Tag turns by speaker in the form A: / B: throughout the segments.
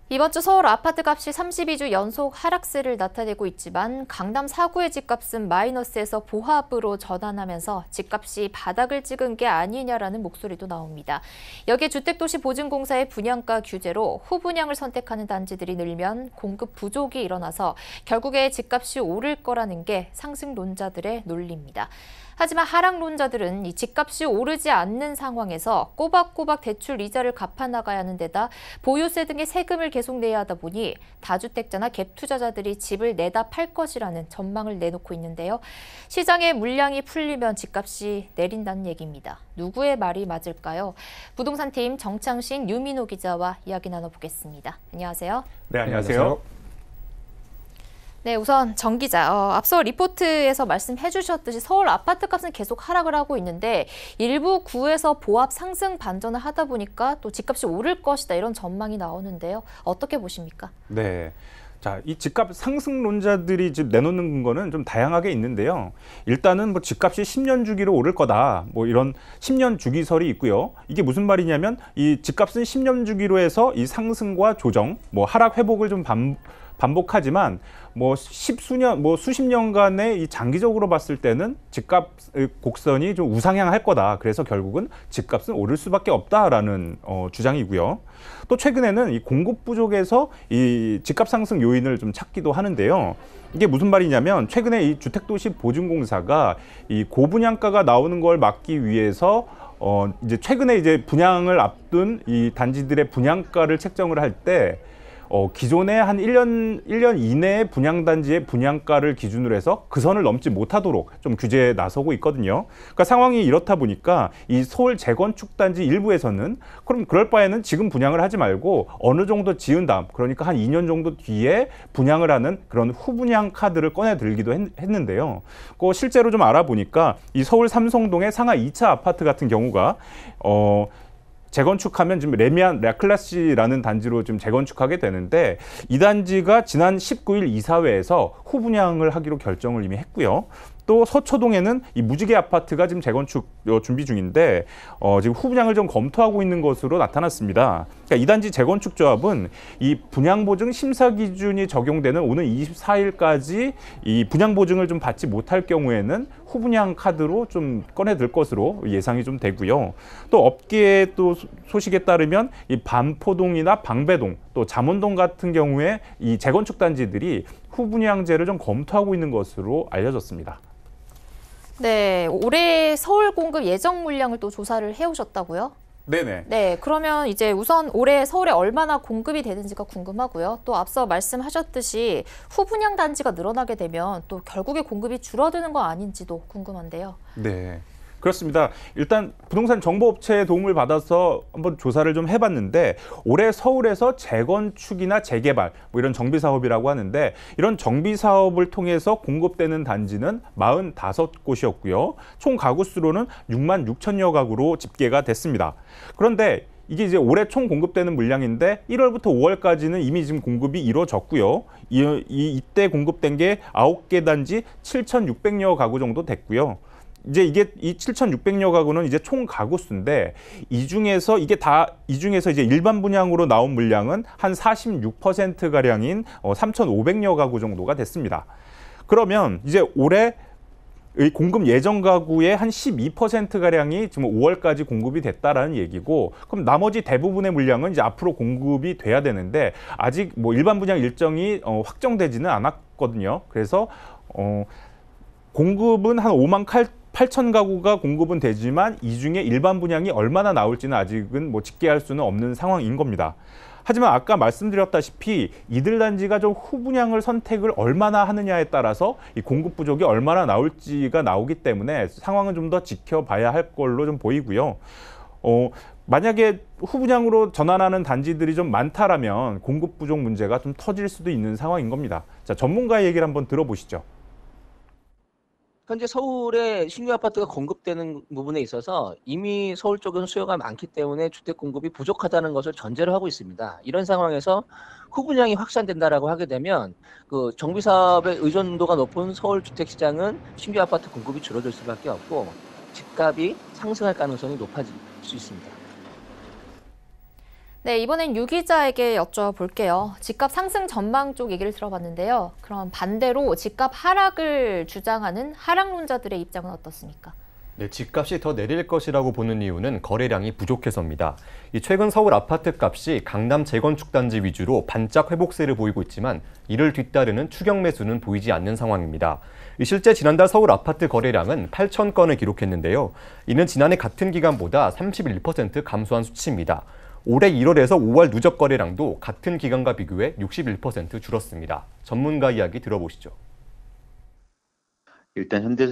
A: 이번 주 서울 아파트 값이 32주 연속 하락세를 나타내고 있지만 강남 4구의 집값은 마이너스에서 보합으로 전환하면서 집값이 바닥을 찍은 게 아니냐라는 목소리도 나옵니다. 여기에 주택도시보증공사의 분양가 규제로 후분양을 선택하는 단지들이 늘면 공급 부족이 일어나서 결국에 집값이 오를 거라는 게 상승론자들의 논리입니다. 하지만 하락론자들은 이 집값이 오르지 않는 상황에서 꼬박꼬박 대출 이자를 갚아 나가야 하는 데다 보유세 등의 세금을 계속 내야 하다 보니 다주택자나 갭 투자자들이 집을 내다 팔 것이라는 전망을 내놓고 있는데요. 시장의 물량이 풀리면 집값이 내린다는 얘기입니다. 누구의 말이 맞을까요? 부동산팀 정창신, 유민호 기자와 이야기 나눠보겠습니다. 안녕하세요.
B: 네, 안녕하세요.
A: 네, 우선 정 기자, 앞서 리포트에서 말씀해 주셨듯이 서울 아파트 값은 계속 하락을 하고 있는데 일부 구에서 보합 상승 반전을 하다 보니까 또 집값이 오를 것이다 이런 전망이 나오는데요. 어떻게 보십니까?
B: 네. 자, 이 집값 상승론자들이 지금 내놓는 근거는 좀 다양하게 있는데요. 일단은 뭐 집값이 10년 주기로 오를 거다. 뭐 이런 10년 주기설이 있고요. 이게 무슨 말이냐면 이 집값은 10년 주기로 해서 이 상승과 조정, 뭐 하락 회복을 좀 반복하지만 뭐 십수년, 뭐 수십 년간의 이 장기적으로 봤을 때는 집값 곡선이 좀 우상향할 거다. 그래서 결국은 집값은 오를 수밖에 없다라는 주장이고요. 또 최근에는 이 공급 부족에서 이 집값 상승 요인을 좀 찾기도 하는데요. 이게 무슨 말이냐면 최근에 이 주택도시보증공사가 이 고분양가가 나오는 걸 막기 위해서 이제 최근에 이제 분양을 앞둔 이 단지들의 분양가를 책정을 할 때 기존에 한 1년 이내에 분양단지의 분양가를 기준으로 해서 그 선을 넘지 못하도록 좀 규제에 나서고 있거든요. 그러니까 상황이 이렇다 보니까 이 서울 재건축 단지 일부에서는 그럼 그럴 바에는 지금 분양을 하지 말고 어느 정도 지은 다음, 그러니까 한 2년 정도 뒤에 분양을 하는 그런 후분양 카드를 꺼내 들기도 했는데요. 실제로 좀 알아보니까 이 서울 삼성동의 상하 2차 아파트 같은 경우가 재건축하면 지금 레미안 라클라시라는 단지로 지금 재건축하게 되는데 이 단지가 지난 19일 이사회에서 후분양을 하기로 결정을 이미 했고요. 또 서초동에는 이 무지개 아파트가 지금 재건축 준비 중인데 지금 후분양을 좀 검토하고 있는 것으로 나타났습니다. 그러니까 이 단지 재건축 조합은 이 분양보증 심사 기준이 적용되는 오는 24일까지 이 분양보증을 좀 받지 못할 경우에는 후분양 카드로 좀 꺼내들 것으로 예상이 좀 되고요. 또 업계의 또 소식에 따르면 이 반포동이나 방배동 또 잠원동 같은 경우에 이 재건축 단지들이 후분양제를 좀 검토하고 있는 것으로 알려졌습니다.
A: 네, 올해 서울 공급 예정 물량을 또 조사를 해오셨다고요?
B: 네네.
A: 네, 그러면 이제 우선 올해 서울에 얼마나 공급이 되는지가 궁금하고요. 또 앞서 말씀하셨듯이 후분양 단지가 늘어나게 되면 또 결국에 공급이 줄어드는 거 아닌지도 궁금한데요.
B: 네. 그렇습니다. 일단 부동산 정보업체의 도움을 받아서 한번 조사를 좀 해봤는데 올해 서울에서 재건축이나 재개발 뭐 이런 정비사업이라고 하는데 이런 정비사업을 통해서 공급되는 단지는 45곳이었고요. 총 가구 수로는 6만 6천여 가구로 집계가 됐습니다. 그런데 이게 이제 올해 총 공급되는 물량인데 1월부터 5월까지는 이미 지금 공급이 이루어졌고요. 이때 공급된 게 9개 단지 7,600여 가구 정도 됐고요. 이제 이게 이 7,600여 가구는 이제 총 가구 수인데 이 중에서 이제 일반 분양으로 나온 물량은 한 46% 가량인 3,500여 가구 정도가 됐습니다. 그러면 이제 올해 공급 예정 가구의 한 12% 가량이 지금 5월까지 공급이 됐다라는 얘기고, 그럼 나머지 대부분의 물량은 이제 앞으로 공급이 돼야 되는데 아직 뭐 일반 분양 일정이 확정되지는 않았거든요. 그래서 공급은 한 5만 8천 가구가 공급은 되지만 이 중에 일반 분양이 얼마나 나올지는 아직은 뭐 집계할 수는 없는 상황인 겁니다. 하지만 아까 말씀드렸다시피 이들 단지가 좀 후분양을 선택을 얼마나 하느냐에 따라서 이 공급 부족이 얼마나 나올지가 나오기 때문에 상황은 좀 더 지켜봐야 할 걸로 좀 보이고요. 만약에 후분양으로 전환하는 단지들이 좀 많다라면 공급 부족 문제가 좀 터질 수도 있는 상황인 겁니다. 자, 전문가의 얘기를 한번 들어보시죠.
C: 현재 서울에 신규 아파트가 공급되는 부분에 있어서 이미 서울 쪽은 수요가 많기 때문에 주택 공급이 부족하다는 것을 전제로 하고 있습니다. 이런 상황에서 후분양이 확산된다라고 하게 되면 그 정비 사업의 의존도가 높은 서울 주택 시장은 신규 아파트 공급이 줄어들 수밖에 없고 집값이 상승할 가능성이 높아질 수 있습니다.
A: 네, 이번엔 유 기자에게 여쭤볼게요. 집값 상승 전망 쪽 얘기를 들어봤는데요. 그럼 반대로 집값 하락을 주장하는 하락론자들의 입장은 어떻습니까?
D: 네, 집값이 더 내릴 것이라고 보는 이유는 거래량이 부족해서입니다. 최근 서울 아파트 값이 강남 재건축 단지 위주로 반짝 회복세를 보이고 있지만 이를 뒤따르는 추격 매수는 보이지 않는 상황입니다. 실제 지난달 서울 아파트 거래량은 8천 건을 기록했는데요. 이는 지난해 같은 기간보다 31% 감소한 수치입니다. 올해 1월에서 5월 누적 거래량도 같은 기간과 비교해 61% 줄었습니다. 전문가 이야기 들어보시죠.
E: 일단 현재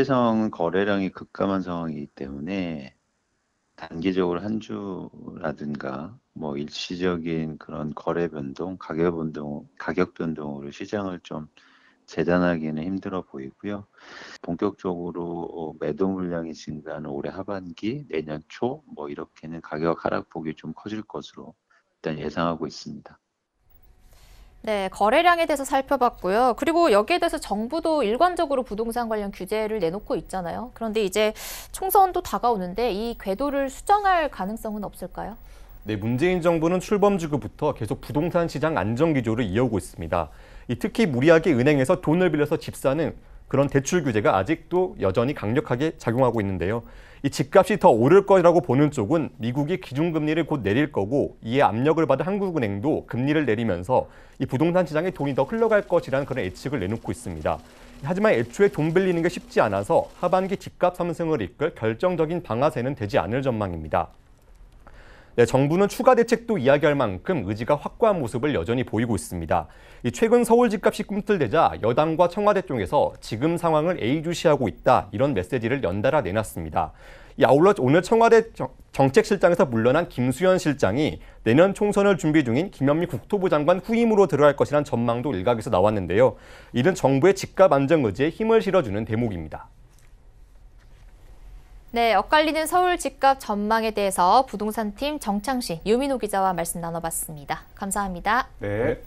E: 상황은 거래량이 급감한 상황이기 때문에 단기적으로 한 주라든가 뭐 일시적인 그런 거래 변동, 가격 변동으로 시장을 좀 재단하기는 힘들어 보이고요. 본격적으로 매도 물량이 증가하는 올해 하반기, 내년 초 뭐 이렇게는 가격 하락폭이 좀 커질 것으로 일단 예상하고 있습니다.
A: 네, 거래량에 대해서 살펴봤고요. 그리고 여기에 대해서 정부도 일관적으로 부동산 관련 규제를 내놓고 있잖아요. 그런데 이제 총선도 다가오는데 이 궤도를 수정할 가능성은 없을까요?
D: 네, 문재인 정부는 출범 직후부터 계속 부동산 시장 안정 기조를 이어오고 있습니다. 특히 무리하게 은행에서 돈을 빌려서 집 사는 그런 대출 규제가 아직도 여전히 강력하게 작용하고 있는데요. 이 집값이 더 오를 거라고 보는 쪽은 미국이 기준금리를 곧 내릴 거고 이에 압력을 받은 한국은행도 금리를 내리면서 이 부동산 시장에 돈이 더 흘러갈 것이라는 그런 예측을 내놓고 있습니다. 하지만 애초에 돈 빌리는 게 쉽지 않아서 하반기 집값 상승을 이끌 결정적인 방아쇠는 되지 않을 전망입니다. 네, 정부는 추가 대책도 이야기할 만큼 의지가 확고한 모습을 여전히 보이고 있습니다. 최근 서울 집값이 꿈틀대자 여당과 청와대 쪽에서 지금 상황을 예의주시하고 있다 이런 메시지를 연달아 내놨습니다. 아울러 오늘 청와대 정책실장에서 물러난 김수현 실장이 내년 총선을 준비 중인 김현미 국토부 장관 후임으로 들어갈 것이란 전망도 일각에서 나왔는데요. 이는 정부의 집값 안정 의지에 힘을 실어주는 대목입니다.
A: 네, 엇갈리는 서울 집값 전망에 대해서 부동산팀 정창식, 유민호 기자와 말씀 나눠봤습니다. 감사합니다.
B: 네.